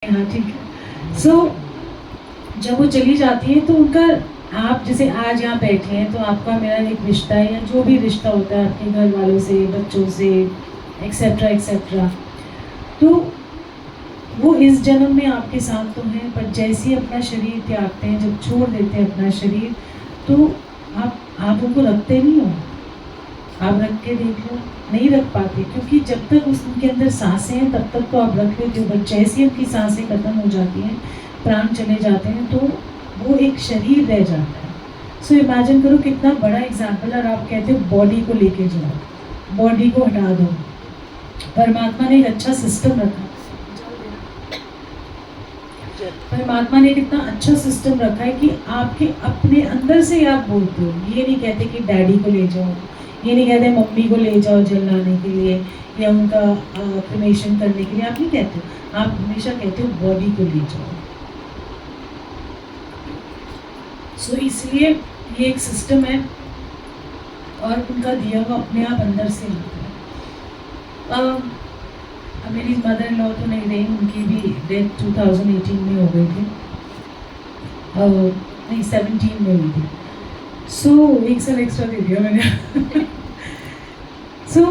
हाँ ठीक है। जब वो चली जाती है तो उनका, आप जैसे आज यहाँ बैठे हैं तो आपका मेरा एक रिश्ता है, या जो भी रिश्ता होता है आपके घर वालों से, बच्चों से, एक्सेट्रा एक्सेट्रा, तो वो इस जन्म में आपके साथ तो हैं, पर जैसे ही अपना शरीर त्यागते हैं, जब छोड़ देते हैं अपना शरीर, तो आप उनको रखते नहीं हो। आप रख के देख लो, नहीं रख पाते, क्योंकि जब तक उनके अंदर सांसें हैं तब तक तो आप रख लेते हो, बट जैसे ही उनकी सांसें खत्म हो जाती हैं, प्राण चले जाते हैं, तो वो एक शरीर रह जाता है। सो इमेजिन करो कितना बड़ा एग्जाम्पल, और आप कहते हो बॉडी को लेके जाओ, बॉडी को हटा दो। परमात्मा ने एक अच्छा सिस्टम रखा, परमात्मा ने कितना अच्छा सिस्टम रखा है कि आपके अपने अंदर से आप बोलते हो। ये नहीं कहते कि डैडी को ले जाओ, ये नहीं कहते मम्मी को ले जाओ जलाने के लिए या उनका क्रिमेशन करने के लिए, आप नहीं कहते, आप हमेशा कहते हो बॉडी को ले जाओ। सो इसलिए ये एक सिस्टम है, और उनका दिया हुआ अपने आप अंदर से आता है। मेरी मदर इन लॉ तो नहीं रही, उनकी भी डेथ 2018 में हो गई थी, नहीं 17 में हुई थी। सो एक साल एक्स्ट्रा दे दिया मैंने। सो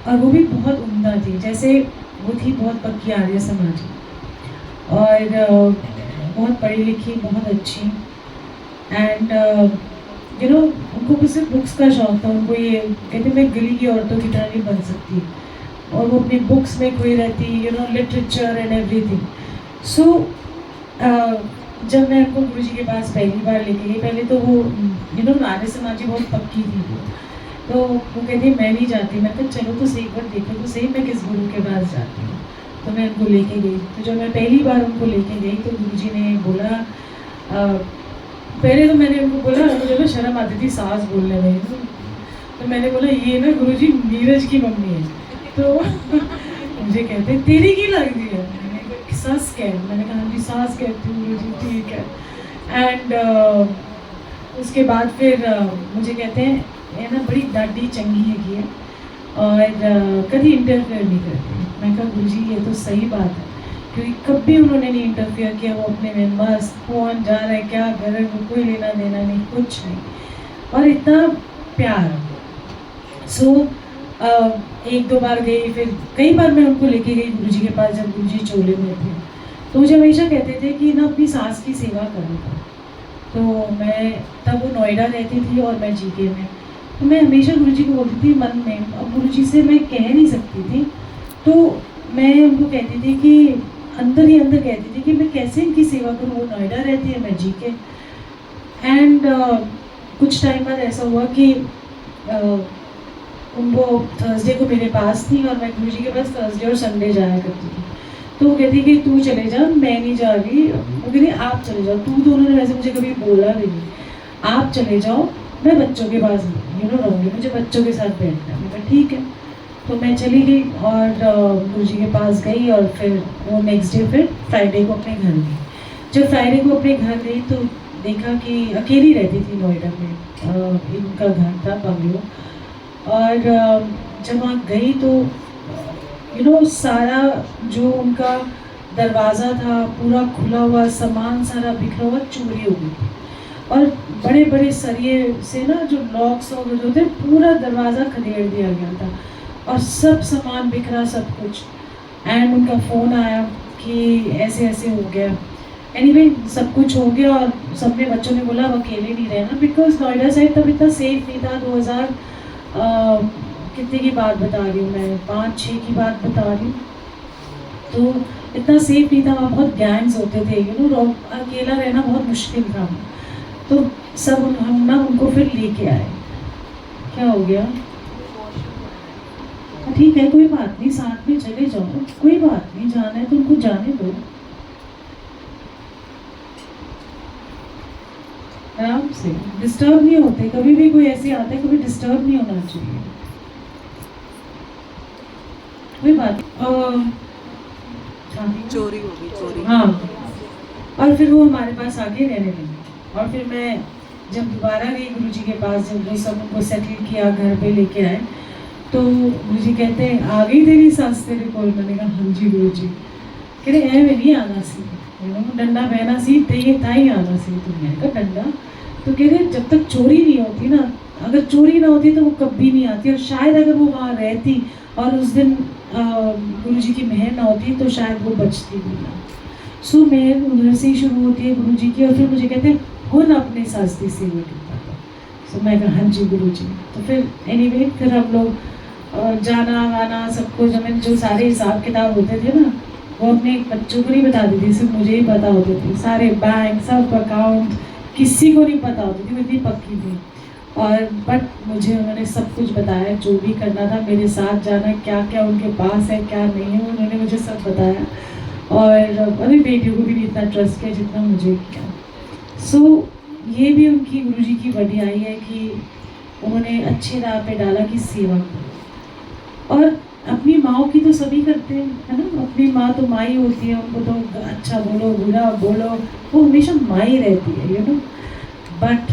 और वो भी बहुत उम्दा थी, जैसे वो थी बहुत पक्की आर्य समाजी, और बहुत पढ़ी लिखी, बहुत अच्छी, एंड उनको सिर्फ बुक्स का शौक था। उनको ये कहते मैं गली की औरतों की तरह नहीं बन सकती, और वो अपनी बुक्स में खोई रहती, लिटरेचर एंड एवरीथिंग। सो जब मैं उनको गुरु जी के पास पहली बार लेके गई, पहले तो वो आर्य समाजी बहुत पक्की थी, तो वो कहती मैं नहीं जाती। मैं तो चलो तो सही, एक बार देखो तो सही मैं किस गुरु के पास जाती हूँ। तो मैं उनको लेके गई, तो जब मैं पहली बार उनको लेके गई तो गुरु जी ने बोला, पहले तो मैंने उनको बोला, मुझे ना शर्म आती थी सास बोलने में, तो मैंने बोला ये ना गुरु जी नीरज की मम्मी है। तो मुझे कहते तेरी की लगती है, मैंने कहा सास कह, मैंने कहा जी सास कहती हूँ गुरु जी, ठीक है। एंड उसके बाद फिर मुझे कहते हैं ये ना बड़ी दाढ़ी चंगी है, और कभी इंटरफेयर नहीं करती। मैं कहा गुरु जी ये तो सही बात है, क्योंकि कभी उन्होंने नहीं इंटरफेयर किया, वो अपने में मस्त, कौन जा रहा है क्या कर रहा है, कोई लेना देना नहीं, कुछ नहीं, और इतना प्यार। सो एक दो बार गई, फिर कई बार मैं उनको लेके गई गुरु जी के पास, जब गुरु जी चोले में थे, तो मुझे हमेशा कहते थे कि ना अपनी सास की सेवा करो। तो मैं तब वो नोएडा रहती थी और मैं जीके में, तो मैं हमेशा गुरु जी को बोलती थी मन में, अब गुरु जी से मैं कह नहीं सकती थी, तो मैं उनको कहती थी कि अंदर ही अंदर कहती थी कि मैं कैसे इनकी सेवा करूँ, वो नोएडा रहती है, मैं जीके। एंड कुछ टाइम बाद ऐसा हुआ कि उनको थर्सडे को मेरे पास थी, और मैं गुरु जी के पास थर्सडे और संडे जाया करती थी। तो वो कहती कि तू चले जा, मैं नहीं जा रही। वो कहती आप चले जाओ, तू तो उन्होंने वैसे मुझे कभी बोला भी नहीं, आप चले जाओ, मैं बच्चों के पास रहूँगी, मुझे बच्चों के साथ बैठना है। मैं कहा ठीक है। तो मैं चली गई और गुरु जी के पास गई, और फिर वो नेक्स्ट डे फिर फ्राइडे को अपने घर गई। जब फ्राइडे को अपने घर गई तो देखा कि अकेली रहती थी नोएडा में, इनका घर था बंगलो, और जब वहाँ गई तो सारा जो उनका दरवाज़ा था पूरा खुला हुआ, सामान सारा बिखरा हुआ, चोरी हो गई थी, और बड़े बड़े सरिये से ना जो लॉक्स और जो थे, पूरा दरवाज़ा खदेड़ दिया गया था, और सब सामान बिखरा, सब कुछ। एंड उनका फ़ोन आया कि ऐसे ऐसे हो गया। एनीवे सब कुछ हो गया, और सबने बच्चों ने बोला अब अकेले नहीं रहना, बिकॉज नोएडा साइड तब इतना सेफ नहीं था। 2000 कितने की बात बता रही हूँ मैं, 5-6 की बात बता रही हूँ, तो इतना सेफ नहीं था, वहाँ बहुत गैंग्स होते थे, अकेला रहना बहुत मुश्किल था। तो सब हम ना उनको फिर लेके आए। क्या हो गया? ठीक है कोई बात नहीं, साथ में चले जाओ, कोई बात नहीं, जाना है तो उनको जाने दो, आराम से, डिस्टर्ब नहीं होते। कभी भी कोई ऐसे आता है, कभी डिस्टर्ब नहीं होना चाहिए, कोई बात। चोरी होगी, चोरी। हाँ, और फिर वो हमारे पास आके रहने लगी, और फिर मैं जब दोबारा गई गुरु जी के पास, जब वो सब उनको सेटल किया, घर पे लेके आए, तो गुरु जी कहते हैं आ गई तेरी सास तेरे कोल। मैंने कहा हाँ जी गुरु जी। कह रहे ऐ में नहीं आना सी, डंडा बहना सी ते ताई आना सी। तो मैंने कहा डंडा, तो कह रहे जब तक चोरी नहीं होती ना, अगर चोरी ना होती तो वो कभी नहीं आती, और शायद अगर वो वहाँ रहती और उस दिन गुरुजी की मेहर ना होती तो शायद वो बचती भी ना। सो मेहर उधर से ही शुरू होती है गुरुजी की, और फिर मुझे कहते हैं हुन अपने सास्ती सेवा कितना। सो मैं कहा हाँ जी गुरुजी। तो फिर एनीवे फिर हम लोग जाना आना सब कुछ, हमें जो सारे हिसाब किताब होते थे ना वो अपने बच्चों को नहीं बताती थी, सिर्फ मुझे ही पता होते थे, सारे बैंक सब अकाउंट किसी को नहीं पता होती थी, वो इतनी पक्की थी। और बट मुझे उन्होंने सब कुछ बताया, जो भी करना था मेरे साथ जाना, क्या क्या उनके पास है क्या नहीं है, उन्होंने मुझे सब बताया। और अभी बेटियों को भी नहीं इतना ट्रस्ट किया जितना मुझे किया। सो ये भी उनकी गुरुजी की वडियाई है कि उन्होंने अच्छी राह पे डाला कि सेवा करो। और अपनी माँ की तो सभी करते हैं, है ना, अपनी माँ तो माँ ही होती है, उनको तो अच्छा बोलो बुरा बोलो वो हमेशा माँ ही रहती है, यू नो। बट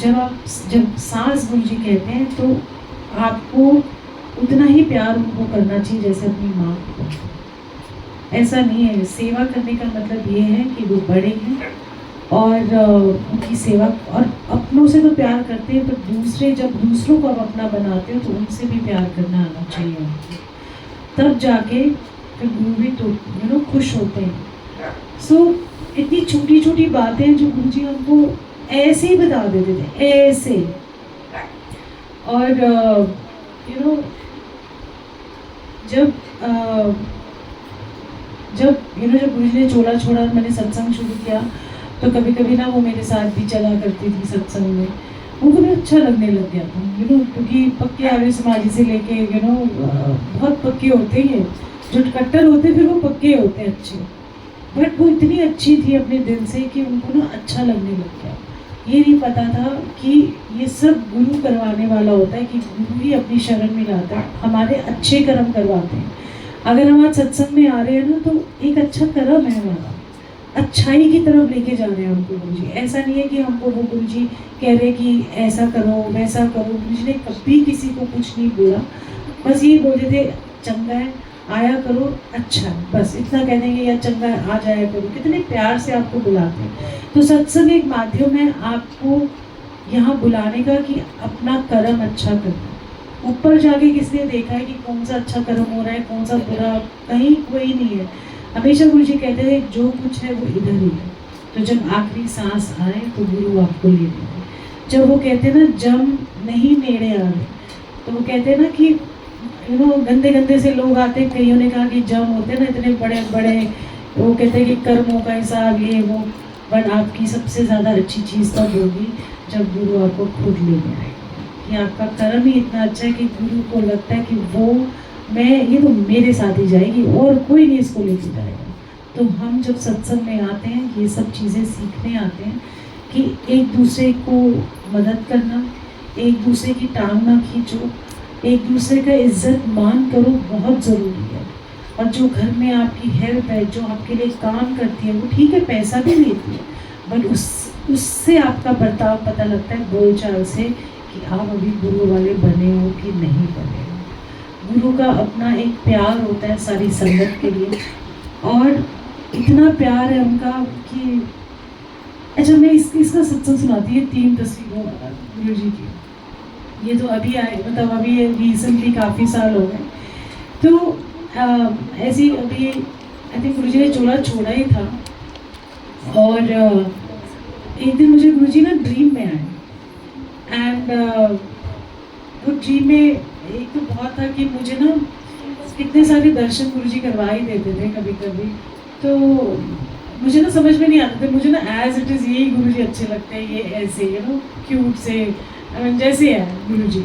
जब सास गुरुजी कहते हैं तो आपको उतना ही प्यार उनको करना चाहिए जैसे अपनी माँ को। ऐसा नहीं है, सेवा करने का मतलब ये है कि वो बड़े हैं और उनकी सेवा, और अपनों से तो प्यार करते हैं, पर दूसरे जब दूसरों को आप अपना बनाते हो तो उनसे भी प्यार करना आना चाहिए, तब जाके फिर गुरु भी तो खुश होते हैं। सो इतनी छोटी छोटी बातें जो गुरु जी हमको ऐसे ही बता देते थे, ऐसे। और जब जब गुरु जी ने चोला छोड़ा, मैंने सत्संग शुरू किया, तो कभी कभी ना वो मेरे साथ भी चला करती थी सत्संग में। उनको भी अच्छा लगने लग गया था, क्योंकि पक्के आर्य समाजी से लेके बहुत पक्के होते हैं, जो कट्टर होते फिर वो पक्के होते हैं अच्छे। बट वो इतनी अच्छी थी अपने दिल से कि उनको ना अच्छा लगने लग गया। ये नहीं पता था कि ये सब गुरु करवाने वाला होता है, कि गुरु ही अपनी शरण में लाता है, हमारे अच्छे कर्म करवाते हैं। अगर हम आज सत्संग में आ रहे हैं ना तो एक अच्छा कर्म है हमारा, अच्छाई की तरफ लेके जा रहे हैं हमको गुरु जी। ऐसा नहीं है कि हमको वो गुरु जी कह रहे कि ऐसा करो वैसा करो। गुरु जी ने कभी किसी को कुछ नहीं बोला, बस ये बोलते थे चंगा है आया करो, अच्छा है, बस इतना कह देंगे, या चंगा है आ जाया करो। कितने प्यार से आपको बुलाते हैं। तो सत्संग एक माध्यम है आपको यहाँ बुलाने का कि अपना कर्म अच्छा करना। ऊपर जाके किसने देखा है कि कौन सा अच्छा कर्म हो रहा है कौन सा बुरा, कहीं कोई नहीं है। हमेशा गुरु जी कहते थे जो कुछ है वो इधर ही है। तो जब आखिरी सांस आए तो गुरु आपको ले लेंगे। जब वो कहते हैं ना जम नहीं नेड़े आ रहे, तो वो कहते हैं ना कि गंदे गंदे से लोग आते हैं, कईयों ने कहा कि जम होते हैं ना इतने बड़े बड़े, वो कहते हैं कि कर्मों का हिसाब ये वो। बट आपकी सबसे ज़्यादा अच्छी चीज़ तब होगी जब गुरु आपको खुद लेने आए, कि आपका कर्म ही इतना अच्छा है कि गुरु को लगता है कि वो ये तो मेरे साथ ही जाएगी और कोई नहीं इसको लेके जाएगा। तो हम जब सत्संग में आते हैं ये सब चीज़ें सीखने आते हैं कि एक दूसरे को मदद करना, एक दूसरे की टांग ना खींचो, एक दूसरे का इज्जत मान करो, बहुत ज़रूरी है। और जो घर में आपकी हेल्प है, जो आपके लिए काम करती है, वो ठीक है पैसा भी लेती है, बट उससे आपका बर्ताव पता लगता है बोलचाल से कि आप अभी गुरु वाले बने हो कि नहीं बने हो। गुरु का अपना एक प्यार होता है सारी संगत के लिए, और इतना प्यार है उनका कि अच्छा मैं इसका सत्संग सुनाती है 3 तस्वीरों गुरु जी की। ये तो अभी आए, मतलब अभी रिसेंटली काफ़ी साल हो गए। तो ऐसी अभी आई थिंक गुरु जी ने चोला छोड़ा ही था, और एक दिन मुझे गुरु जी ना ड्रीम में आए। एंड वो ड्रीम में एक तो बहुत था कि मुझे ना कितने सारे दर्शन गुरु जी करवा ही देते थे कभी कभी, तो मुझे ना समझ में नहीं आते थे। मुझे ना एज इट इज़ यही गुरु जी अच्छे लगते हैं, ये ऐसे क्यूट से जैसे है गुरु जी।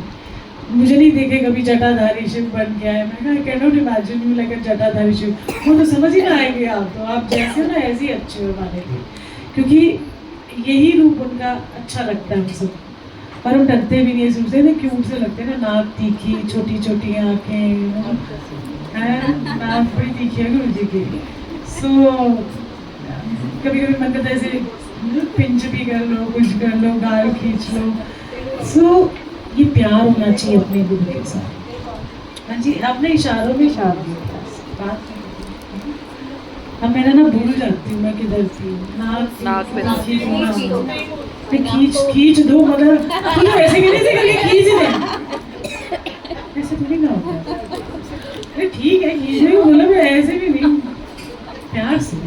मुझे नहीं देखे कभी जटाधारी शिव बन गया है, मैं I can not imagine you like अ जटाधारी शिव। वो तो समझ ही ना आएंगे आप, तो आप जैसे ना ऐसे ही अच्छे हो हमारे लिए, क्योंकि यही रूप उनका अच्छा लगता है हम सब। और हम डरते भी नहीं सुनते ना, क्यूट से लगते हैं ना, नाक तीखी, छोटी छोटी आँखें, नाक बड़ी तीखी है गुरु जी की। सो कभी कभी मन करता है ऐसे पिंच भी कर लो, कुछ कर लो, गाल खींच लो। सो ये प्यार होना चाहिए अपने गुरु के साथ। हाँ जी, आपने इशारों में बात अब मैं ना भूल जाती हूँ मैं किधर थी। नाक पे मैं खींच दो, मतलब तुम ऐसे भी नहीं करके खींच दे, ऐसे थोड़ी ना होता है। अरे ठीक है खींचने को बोला, मैं ऐसे भी नहीं, प्यार से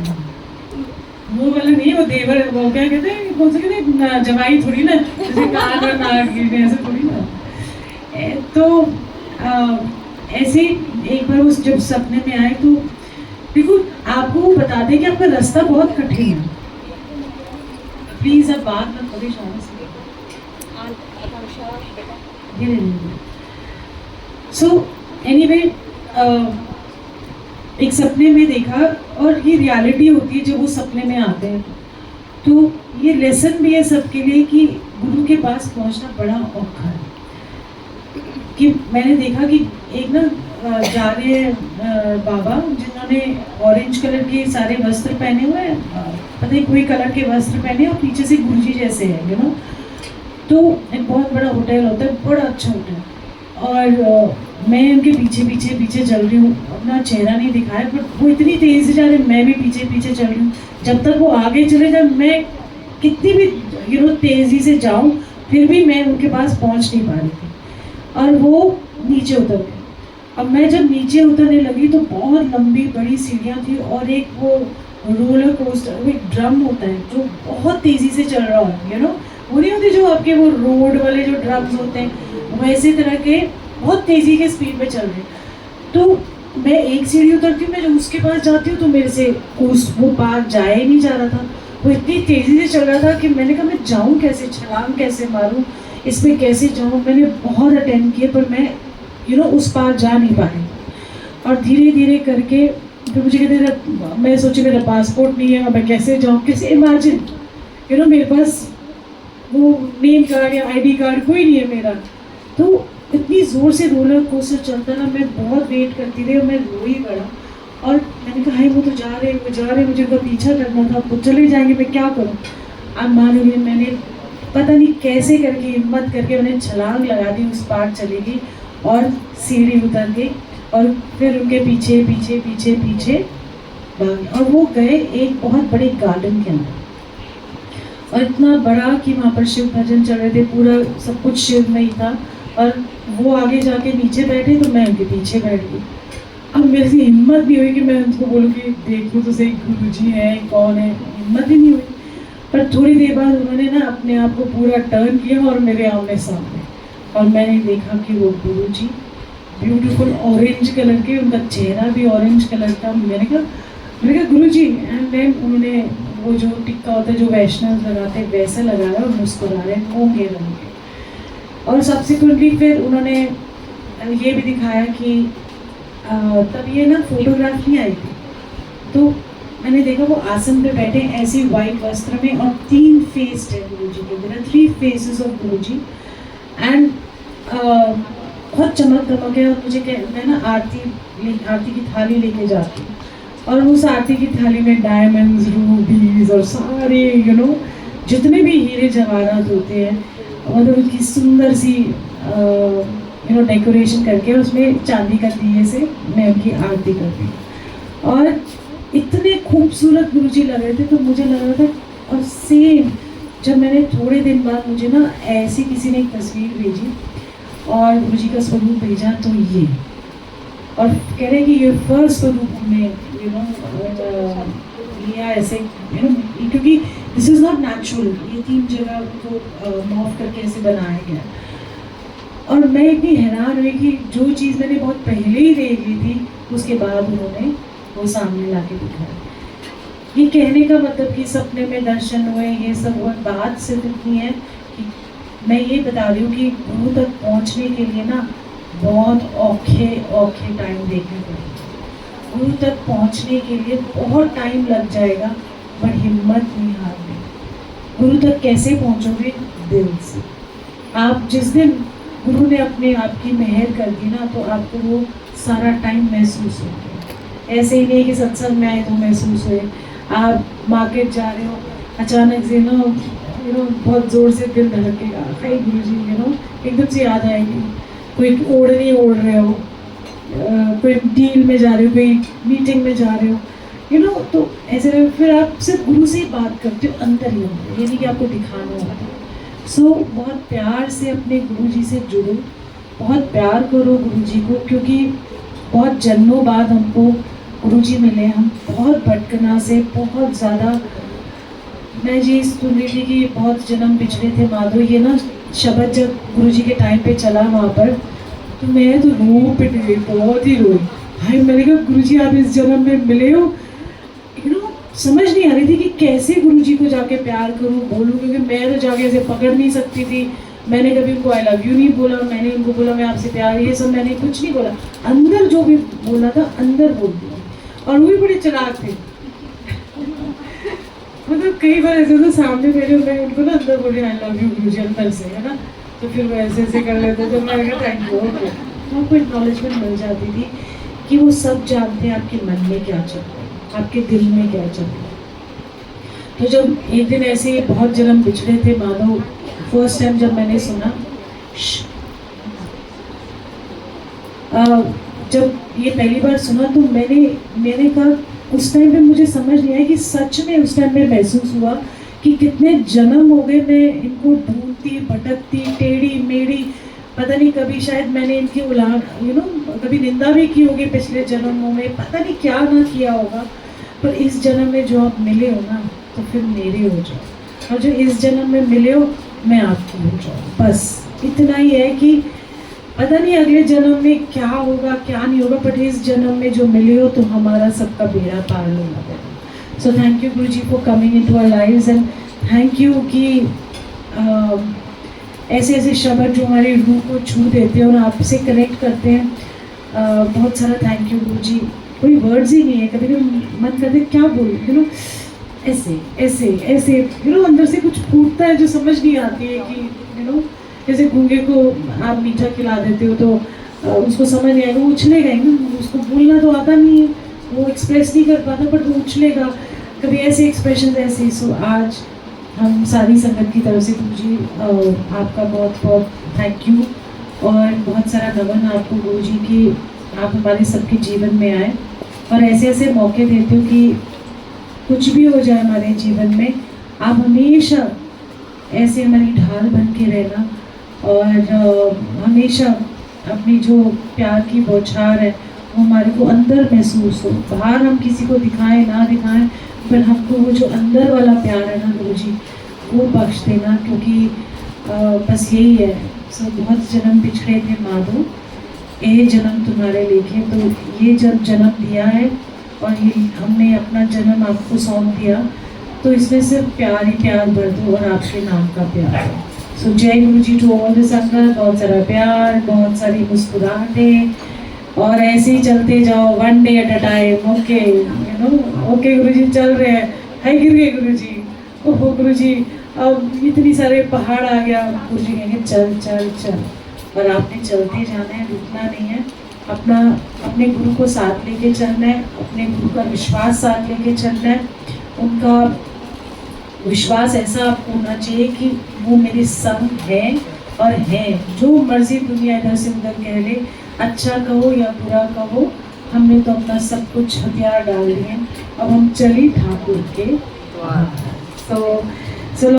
वो वाला नहीं, वो देवर, वो क्या कहते हैं, कौन सा कहते हैं, जवाई थोड़ी ना, जैसे कान और नाक गिरने ऐसे थोड़ी ना। तो ऐसे एक बार उस जब सपने में आए तो देखो आपको वो बता दें कि आपका रास्ता बहुत कठिन है, प्लीज अब बात मत करो शाम से। सो एनीवे एक सपने में देखा, और ये रियलिटी होती है जब वो सपने में आते हैं। तो ये लेसन भी है सबके लिए कि गुरु के पास पहुंचना बड़ा औखा है। कि मैंने देखा कि एक ना जा रहे हैं बाबा जिन्होंने ऑरेंज कलर के सारे वस्त्र पहने हुए हैं, पता नहीं कोई कलर के वस्त्र पहने, और पीछे से गुरुजी जैसे हैं यू नो। तो एक बहुत बड़ा होटल होता है, बड़ा अच्छा होटल, और मैं उनके पीछे पीछे पीछे चल रही हूँ, अपना चेहरा नहीं दिखाया, बट वो इतनी तेजी से जा रहे, मैं भी पीछे पीछे चल रही हूँ। जब तक वो आगे चले जाए, मैं कितनी भी यू नो तेजी से जाऊँ, फिर भी मैं उनके पास पहुँच नहीं पा रही थी, और वो नीचे उतर गए। अब मैं जब नीचे उतरने लगी तो बहुत लंबी बड़ी सीढ़ियाँ थी, और एक वो रोलर कोस्टर, वो एक ड्रम होता है जो बहुत तेजी से चल रहा है यू नो, वो नहीं होते जो आपके वो रोड वाले जो ड्रम्स होते हैं, वैसे तरह के बहुत तेजी के स्पीड में चल रहे। तो मैं एक सीढ़ी उतरती हूँ, मैं जब उसके पास जाती हूँ तो मेरे से वो पार जाया ही नहीं जा रहा था, वो इतनी तेजी से चल रहा था कि मैंने कहा मैं जाऊँ कैसे, छलांग कैसे मारूँ, इसमें कैसे जाऊँ। मैंने बहुत अटेम्प्ट किए, पर मैं यू नो उस पार जा नहीं पा रही। और धीरे धीरे करके फिर मुझे कहते, मैं सोची मेरा पासपोर्ट नहीं है, मैं कैसे जाऊँ, कैसे इमेजिन यू नो मेरे पास वो नेम कार्ड या आईडी कार्ड कोई नहीं है मेरा। तो इतनी ज़ोर से रोलर कोस्टर चलता ना, मैं बहुत वेट करती रही और मैं रो ही पड़ा। और मैंने कहा हाय वो तो जा रहे, वो जा रहे, मुझे उनका पीछा करना था, वो चले जाएंगे, मैं क्या करूँ। आप मानोगे मैंने पता नहीं कैसे करके हिम्मत करके मैंने छलांग लगा दी, उस पार चली गई और सीढ़ी उतर गई, और फिर उनके पीछे पीछे पीछे पीछे भागी, और वो गए एक बहुत बड़े गार्डन के अंदर, और इतना बड़ा कि वहाँ पर शिव भजन चल रहे थे, पूरा सब कुछ शिव में ही था, और वो आगे जाके नीचे बैठे तो मैं उनके पीछे बैठ गई। अब मेरे से हिम्मत नहीं हुई कि मैं उनको बोलूँ कि देखो तो सही गुरुजी है कौन है, हिम्मत ही नहीं हुई। पर थोड़ी देर बाद उन्होंने ना अपने आप को पूरा टर्न किया और मेरे आमने सामने, और मैंने देखा कि वो गुरुजी ब्यूटीफुल ऑरेंज कलर के, उनका चेहरा भी ऑरेंज कलर का। मैंने कहा गुरुजी, एंड देन उन्होंने वो जो टिक्का होता है जो वैष्णव लगाते हैं वैसे लगाया और मुस्कुरा रहे होंगे रंग के। और सब्सिक्वेंटली फिर उन्होंने ये भी दिखाया कि तब ये ना फोटोग्राफ नहीं आई थी, तो मैंने देखा वो आसन पे बैठे ऐसे वाइट वस्त्र में, और 3 फेस है गुरुजी के, there are 3 faces of Guruji, and बहुत चमक दमक है। और मैं ना आरती की थाली लेके जाती हूँ, और उस आरती की थाली में डायमंड्स, रूबीज और सारे यू नो जितने भी हीरे जवाहरात होते हैं, मतलब उसकी सुंदर सी यू नो डेकोरेशन करके उसमें चांदी का दिए से मैं उनकी आरती करती हूँ। और इतने खूबसूरत गुरुजी लग रहे थे, तो मुझे लग रहा था। और सेम जब मैंने थोड़े दिन बाद मुझे ना ऐसी किसी ने एक तस्वीर भेजी और गुरुजी का स्वरूप भेजा, तो ये और कह रहे कि ये फर्स्ट स्वरूप हमने यू नो लिया ऐसे यू नो, क्योंकि दिस इज़ नॉट नेचुरल, ये 3 जगह को मॉफ करके ऐसे बनाया गया। और मैं इतनी हैरान हुई कि जो चीज़ मैंने बहुत पहले ही देख ली थी, उसके बाद उन्होंने वो सामने ला के दिखाया। ये कहने का मतलब कि सपने में दर्शन हुए, ये सब हुआ, बात सिर्फ इतनी है कि मैं ये बता रही हूँ कि गुरु तक पहुँचने के लिए ना बहुत औखे टाइम देखने पड़ेंगे। गुरु तक पहुँचने के लिए बहुत टाइम लग जाएगा, पर हिम्मत नहीं हारनी। गुरु तक कैसे पहुँचोगे? दिल से। आप जिस दिन गुरु ने अपने आप की मेहर कर दी ना, तो आपको वो सारा टाइम महसूस होगा। ऐसे ही नहीं कि सत्संग में आए तो महसूस हुए, आप मार्केट जा रहे हो, अचानक से ना यू नो बहुत ज़ोर से दिल धड़केगा, कई गुरुजी यू नो एकदम से याद आएगी। कोई ओढ़नी ओढ़ रहे हो, कोई डील में जा रहे हो, कोई मीटिंग में जा रहे हो, यू नो। तो ऐसे में फिर आप सिर्फ गुरु से ही बात करते हो अंदर ही अंदर, ये नहीं कि आपको दिखाना होता है। सो बहुत प्यार से अपने गुरु जी से जुड़ो, बहुत प्यार करो गुरु जी को, क्योंकि बहुत जन्मों बाद हमको गुरु जी मिले। हम बहुत भटकना से बहुत ज़्यादा, मैं जी सुन रही थी कि बहुत जन्म पिछड़े थे माधो, ये ना शब्द जब गुरु जी के टाइम पे चला वहाँ पर, तो मैं तो रो पिट गई, बहुत ही रोई। भाई मैंने कहा गुरु जी आप इस जन्म में मिले हो, यू नो। समझ नहीं आ रही थी कि कैसे गुरु जी को जाके प्यार करूँ, बोलूँ, क्योंकि मैं तो जाके ऐसे पकड़ नहीं सकती थी। मैंने कभी उनको आई लव यू नहीं बोला, मैंने उनको बोला मैं आपसे प्यार, ये सब मैंने कुछ नहीं बोला। अंदर जो भी बोलना था अंदर बोल दिया, और वो भी बड़े चालाक थे। मतलब कई बार ऐसे तो सामने मेरे, मैं उनको ना अंदर बोल रही आई लव यू गुरु जी अंदर से, है ना, तो फिर वो ऐसे ऐसे कर लेते, तो मैंने कहा थैंक यू। तो आपको एक्नॉलेजमेंट मिल जाती थी कि वो सब जानते हैं आपके मन में क्या चल रहा है, आपके दिल में क्या चल रहा है। तो जब एक दिन ऐसे बहुत जन्म बिछड़े थे माधव, फर्स्ट टाइम जब मैंने सुना, जब ये पहली बार सुना, तो मैंने कहा, उस टाइम पे मुझे समझ नहीं आया कि सच में उस टाइम पे महसूस हुआ कि कितने जन्म हो गए मैं इनको ढूंढती भटकती टेढ़ी मेढ़ी, पता नहीं कभी शायद मैंने इनकी यू नो कभी निंदा भी की होगी पिछले जन्मों में, पता नहीं क्या ना किया होगा, पर इस जन्म में जो आप मिले हो ना, तो फिर मेरे हो जाओ, और जो इस जन्म में मिले हो मैं आपकी हो जाऊँ। बस इतना ही है कि पता नहीं अगले जन्म में क्या होगा क्या नहीं होगा, बट इस जन्म में जो मिले हो तो हमारा सबका बेड़ा पार नहीं लगेगा। सो thank you Guru ji for coming in to our lives, and thank you कि ऐसे ऐसे शब्द जो हमारी रूह को छू देते हैं और आपसे कनेक्ट करते हैं। बहुत सारा थैंक यू गुरु जी, कोई वर्ड्स ही नहीं है, कभी कभी मन करते क्या बोलूं, यू नो, ऐसे ऐसे ऐसे यू नो अंदर से कुछ फूटता है जो समझ नहीं आती है कि यू नो, जैसे गूंगे को आप मीठा खिला देते हो तो उसको समझ नहीं आएगा, वो उछलेगा ही ना, उसको बोलना तो आता नहीं है, वो एक्सप्रेस नहीं कर पाता, बट वो उछलेगा। कभी ऐसे एक्सप्रेशन ऐसे। सो आज हम सारी संगत की तरफ से गुरु जी आपका बहुत बहुत थैंक यू, और बहुत सारा नमन आपको गुरु जी की, आप हमारे सबके जीवन में आए और ऐसे ऐसे मौके देते हो कि कुछ भी हो जाए हमारे जीवन में, आप हमेशा ऐसे हमारी ढाल बन के रहना, और हमेशा अपनी जो प्यार की बौछार है वो हमारे को अंदर महसूस हो, बाहर हम किसी को दिखाएं ना दिखाएं, पर हमको वो जो अंदर वाला प्यार है ना गुरु जी, वो बख्श देना, क्योंकि बस यही है। सो बहुत जन्म पिछड़े थे माधो, ये जन्म तुम्हारे लेके, तो ये जब जन्म दिया है और ये हमने अपना जन्म आपको सौंप दिया, तो इसमें सिर्फ प्यार ही प्यार भर दो, और आपके नाम का प्यार है। सो जय गुरु जी टू ऑल द संगत, बहुत सारा प्यार, बहुत सारी मुस्कुराहटें, और ऐसे ही चलते जाओ, one day at a time. Okay you know, okay गुरु जी चल रहे हैं, हाय गिर गए गुरु जी, ओहो गुरु जी अब इतनी सारे पहाड़ आ गया, गुरु जी कहेंगे चल चल चल, और आपने चलते जाना है, रुकना नहीं है, अपना अपने गुरु को साथ लेके चलना है, अपने गुरु का विश्वास साथ लेके चलना है, उनका विश्वास ऐसा आपको होना चाहिए कि वो मेरे संग है और है, जो मर्जी दुनिया इधर से उधर कह ले, अच्छा कहो या बुरा कहो, हमने तो अपना सब कुछ हथियार डाल दिए, अब हम चली ठाकुर के। तो